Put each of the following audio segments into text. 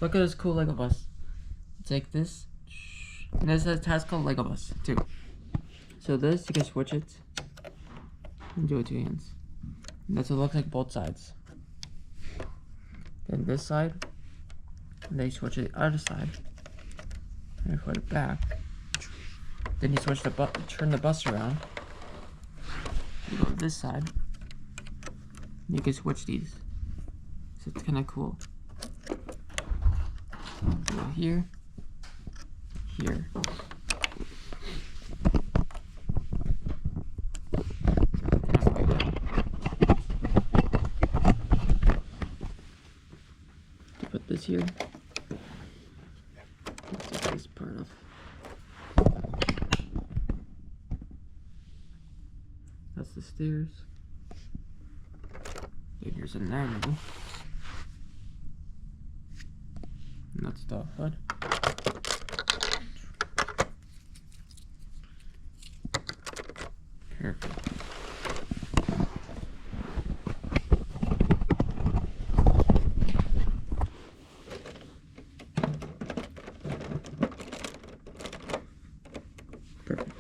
Look at this cool Lego bus. Take this, and this has a task called Lego bus too. So this, you can switch it and do it with 2 hands. And that's what it looks like both sides. Then this side, and then you switch it the other side, and you put it back. Then you switch the turn the bus around. You go to this side. And you can switch these. So it's kind of cool. Go here, here. Put this here. Let's take this part off. That's the stairs. Then here's a narrow. And that's the hood. Perfect. Perfect.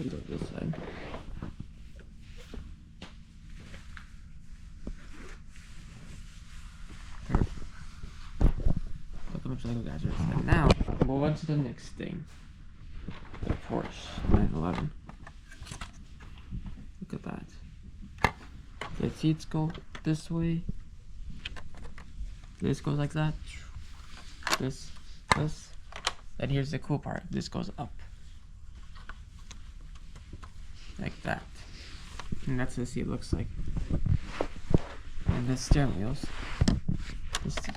Go this side. Perfect. Look how much Lego gadgets. And now, we'll move on to the next thing. The Porsche 911. Look at that. The seats go this way. This goes like that. This. And here's the cool part. This goes up. Like that. And that's what the seat looks like. And the steering wheels.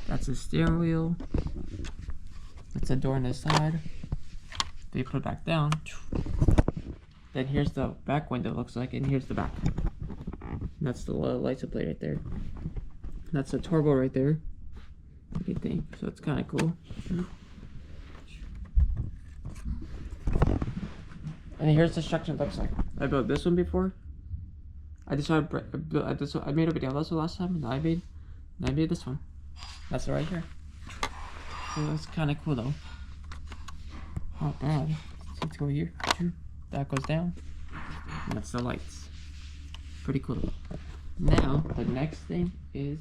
That's the steering wheel. That's the door on the side. Then you put it back down. Then here's the back window looks like, and here's the back. And that's the license plate right there. That's the turbo right there. What do you think? So it's kind of cool. And here's the structure it looks like. I built this one before. I made a video of this one last time, and I made this one. That's it right here. So that's kind of cool though. Not bad. Let's go here. That goes down. And that's the lights. Pretty cool. Now the next thing is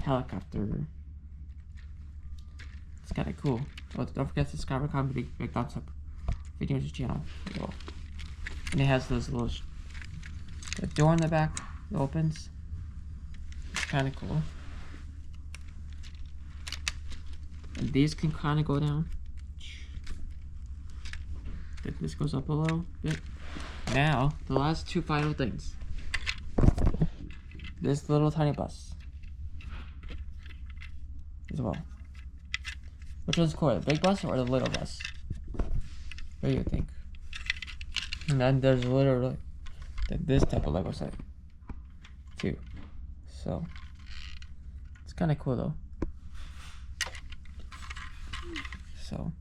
helicopter. It's kind of cool. Oh, don't forget to subscribe, comment, big thumbs up. Video to the channel. And it has those little the door in the back that opens. It's kind of cool. And these can kind of go down. Then this goes up a little bit. Now the last two final things. This little tiny bus as well. Which one's cooler, the big bus or the little bus? What do you think? And then there's literally this type of Lego set too. So it's kind of cool though. So